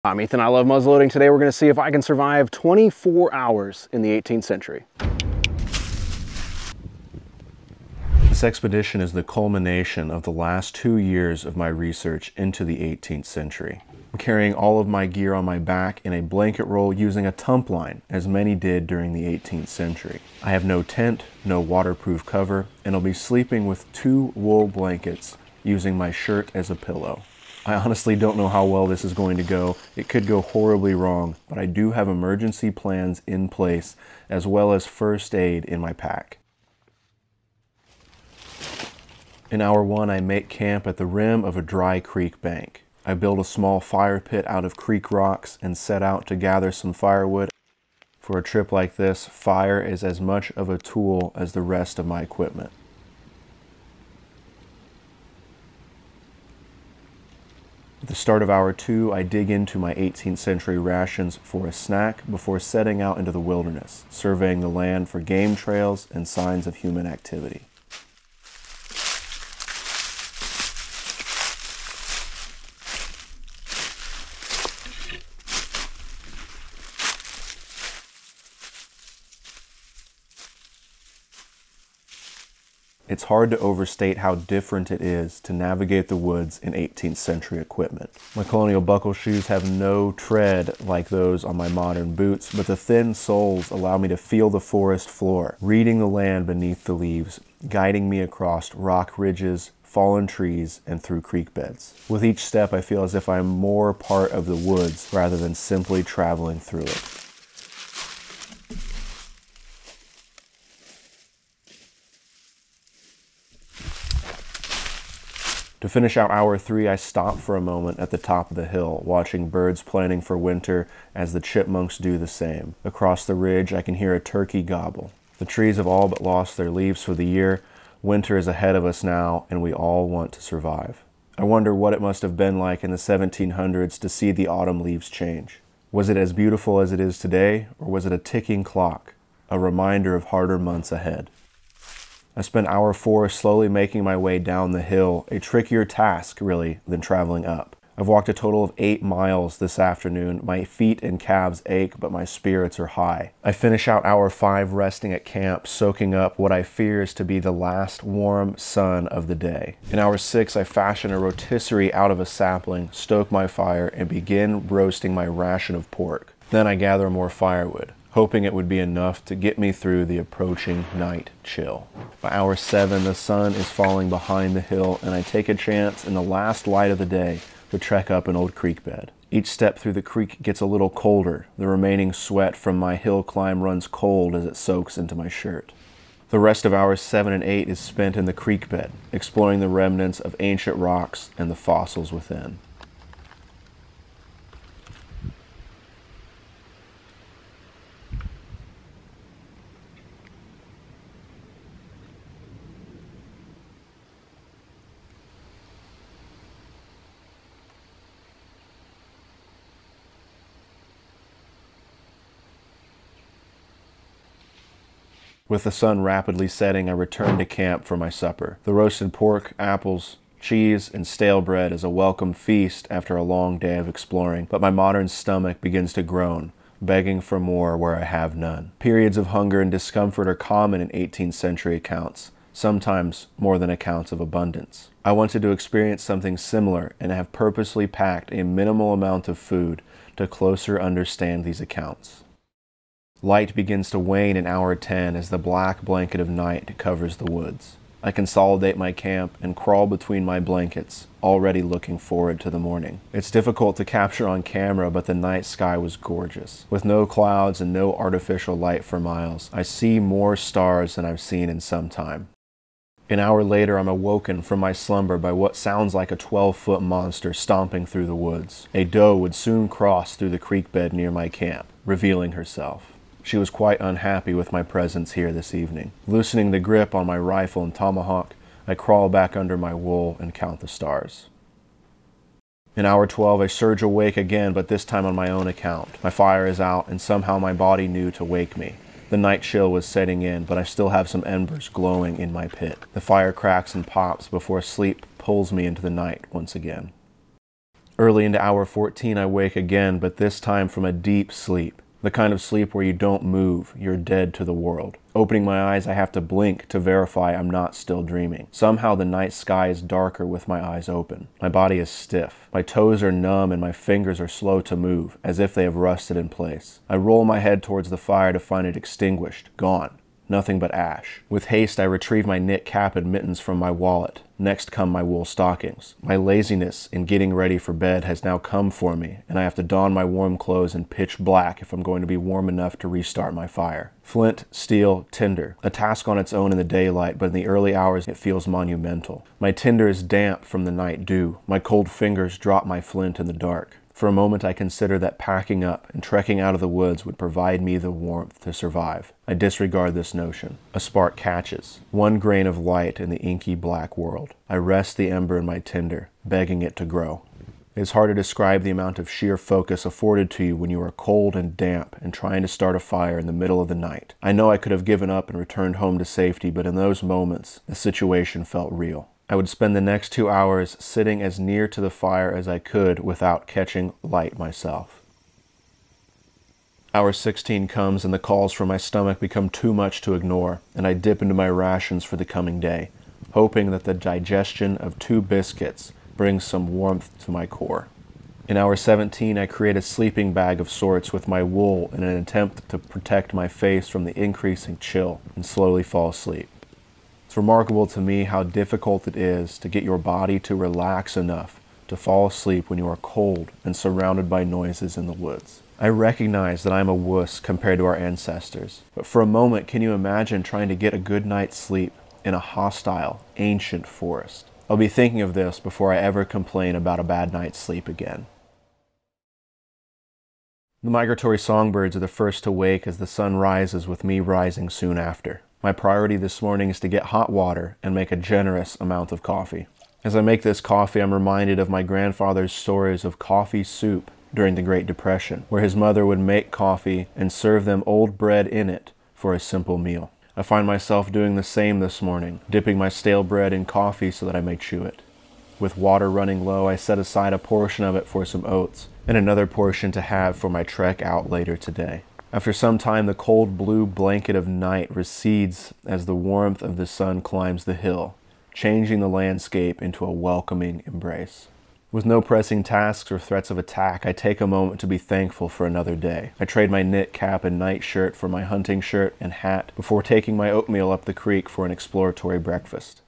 I'm Ethan, I love muzzleloading. Today we're going to see if I can survive 24 hours in the 18th century. This expedition is the culmination of the last 2 years of my research into the 18th century. I'm carrying all of my gear on my back in a blanket roll using a tump line, as many did during the 18th century. I have no tent, no waterproof cover, and I'll be sleeping with 2 wool blankets using my shirt as a pillow. I honestly don't know how well this is going to go. It could go horribly wrong, but I do have emergency plans in place as well as first aid in my pack. In hour 1, I make camp at the rim of a dry creek bank. I build a small fire pit out of creek rocks and set out to gather some firewood. For a trip like this, fire is as much of a tool as the rest of my equipment. At the start of hour 2, I dig into my 18th century rations for a snack before setting out into the wilderness, surveying the land for game trails and signs of human activity. It's hard to overstate how different it is to navigate the woods in 18th century equipment. My colonial buckle shoes have no tread like those on my modern boots, but the thin soles allow me to feel the forest floor, reading the land beneath the leaves, guiding me across rock ridges, fallen trees, and through creek beds. With each step, I feel as if I'm more part of the woods rather than simply traveling through it. To finish out hour 3, I stop for a moment at the top of the hill, watching birds planning for winter as the chipmunks do the same. Across the ridge, I can hear a turkey gobble. The trees have all but lost their leaves for the year. Winter is ahead of us now, and we all want to survive. I wonder what it must have been like in the 1700s to see the autumn leaves change. Was it as beautiful as it is today, or was it a ticking clock, a reminder of harder months ahead? I spent hour 4 slowly making my way down the hill, a trickier task, really, than traveling up. I've walked a total of 8 miles this afternoon. My feet and calves ache, but my spirits are high. I finish out hour 5 resting at camp, soaking up what I fear is to be the last warm sun of the day. In hour 6, I fashion a rotisserie out of a sapling, stoke my fire, and begin roasting my ration of pork. Then I gather more firewood, hoping it would be enough to get me through the approaching night chill. By hour 7, the sun is falling behind the hill, and I take a chance in the last light of the day to trek up an old creek bed. Each step through the creek gets a little colder. The remaining sweat from my hill climb runs cold as it soaks into my shirt. The rest of hours 7 and 8 is spent in the creek bed, exploring the remnants of ancient rocks and the fossils within. With the sun rapidly setting, I return to camp for my supper. The roasted pork, apples, cheese, and stale bread is a welcome feast after a long day of exploring, but my modern stomach begins to groan, begging for more where I have none. Periods of hunger and discomfort are common in 18th century accounts, sometimes more than accounts of abundance. I wanted to experience something similar and have purposely packed a minimal amount of food to closer understand these accounts. Light begins to wane in hour 10 as the black blanket of night covers the woods. I consolidate my camp and crawl between my blankets, already looking forward to the morning. It's difficult to capture on camera, but the night sky was gorgeous. With no clouds and no artificial light for miles, I see more stars than I've seen in some time. An hour later, I'm awoken from my slumber by what sounds like a 12-foot monster stomping through the woods. A doe would soon cross through the creek bed near my camp, revealing herself. She was quite unhappy with my presence here this evening. Loosening the grip on my rifle and tomahawk, I crawl back under my wool and count the stars. In hour 12, I surge awake again, but this time on my own account. My fire is out, and somehow my body knew to wake me. The night chill was setting in, but I still have some embers glowing in my pit. The fire cracks and pops before sleep pulls me into the night once again. Early into hour 14, I wake again, but this time from a deep sleep. The kind of sleep where you don't move, you're dead to the world. Opening my eyes, I have to blink to verify I'm not still dreaming. Somehow the night sky is darker with my eyes open. My body is stiff. My toes are numb and my fingers are slow to move, as if they have rusted in place. I roll my head towards the fire to find it extinguished, gone. Nothing but ash. With haste, I retrieve my knit cap and mittens from my wallet. Next come my wool stockings. My laziness in getting ready for bed has now come for me, and I have to don my warm clothes in pitch black if I'm going to be warm enough to restart my fire. Flint, steel, tinder. A task on its own in the daylight, but in the early hours it feels monumental. My tinder is damp from the night dew. My cold fingers drop my flint in the dark. For a moment I consider that packing up and trekking out of the woods would provide me the warmth to survive. I disregard this notion. A spark catches. One grain of light in the inky black world. I rest the ember in my tinder, begging it to grow. It is hard to describe the amount of sheer focus afforded to you when you are cold and damp and trying to start a fire in the middle of the night. I know I could have given up and returned home to safety, but in those moments, the situation felt real. I would spend the next 2 hours sitting as near to the fire as I could without catching light myself. Hour 16 comes and the calls from my stomach become too much to ignore, and I dip into my rations for the coming day, hoping that the digestion of 2 biscuits brings some warmth to my core. In hour 17, I create a sleeping bag of sorts with my wool in an attempt to protect my face from the increasing chill and slowly fall asleep. It's remarkable to me how difficult it is to get your body to relax enough to fall asleep when you are cold and surrounded by noises in the woods. I recognize that I'm a wuss compared to our ancestors, but for a moment, can you imagine trying to get a good night's sleep in a hostile, ancient forest? I'll be thinking of this before I ever complain about a bad night's sleep again. The migratory songbirds are the first to wake as the sun rises, with me rising soon after. My priority this morning is to get hot water and make a generous amount of coffee. As I make this coffee, I'm reminded of my grandfather's stories of coffee soup during the Great Depression, where his mother would make coffee and serve them old bread in it for a simple meal. I find myself doing the same this morning, dipping my stale bread in coffee so that I may chew it. With water running low, I set aside a portion of it for some oats, and another portion to have for my trek out later today. After some time, the cold blue blanket of night recedes as the warmth of the sun climbs the hill, changing the landscape into a welcoming embrace. With no pressing tasks or threats of attack, I take a moment to be thankful for another day. I trade my knit cap and night shirt for my hunting shirt and hat before taking my oatmeal up the creek for an exploratory breakfast.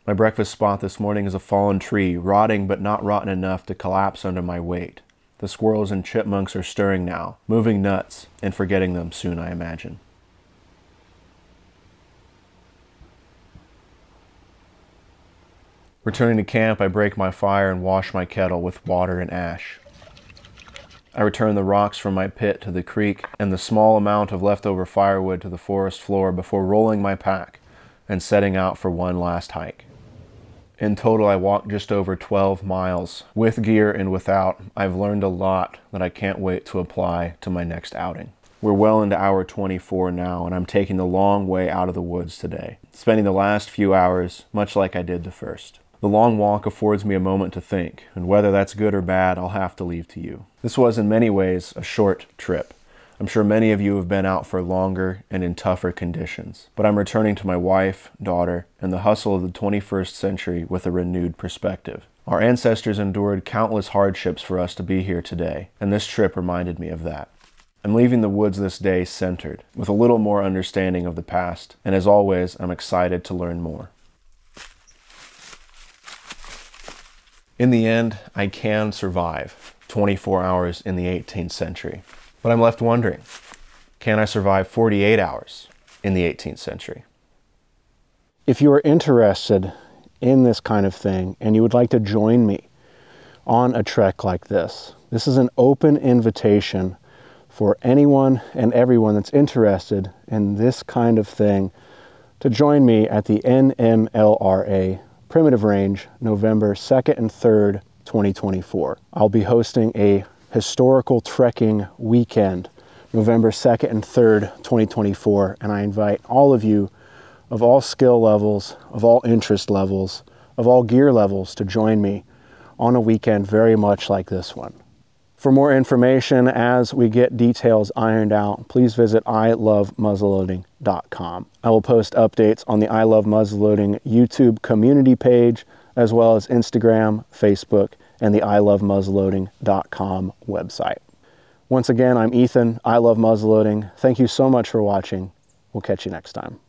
My breakfast spot this morning is a fallen tree, rotting but not rotten enough to collapse under my weight. The squirrels and chipmunks are stirring now, moving nuts and forgetting them soon, I imagine. Returning to camp, I break my fire and wash my kettle with water and ash. I return the rocks from my pit to the creek and the small amount of leftover firewood to the forest floor before rolling my pack and setting out for one last hike. In total, I walked just over 12 miles. With gear and without, I've learned a lot that I can't wait to apply to my next outing. We're well into hour 24 now, and I'm taking the long way out of the woods today, spending the last few hours much like I did the first. The long walk affords me a moment to think, and whether that's good or bad, I'll have to leave to you. This was in many ways a short trip. I'm sure many of you have been out for longer and in tougher conditions, but I'm returning to my wife, daughter, and the hustle of the 21st century with a renewed perspective. Our ancestors endured countless hardships for us to be here today, and this trip reminded me of that. I'm leaving the woods this day centered, with a little more understanding of the past, and as always, I'm excited to learn more. In the end, I can survive 24 hours in the 18th century. But I'm left wondering, can I survive 48 hours in the 18th century? If you are interested in this kind of thing and you would like to join me on a trek like this, this is an open invitation for anyone and everyone that's interested in this kind of thing to join me at the NMLRA Primitive Range, November 2nd and 3rd, 2024. I'll be hosting a historical trekking weekend, November 2nd and 3rd, 2024, and I invite all of you of all skill levels, of all interest levels, of all gear levels to join me on a weekend very much like this one. For more information as we get details ironed out, please visit ilovemuzzleloading.com. I will post updates on the I Love Muzzleloading YouTube community page, as well as Instagram, Facebook, and the ilovemuzzleloading.com website. Once again, I'm Ethan. I Love Muzzleloading. Thank you so much for watching. We'll catch you next time.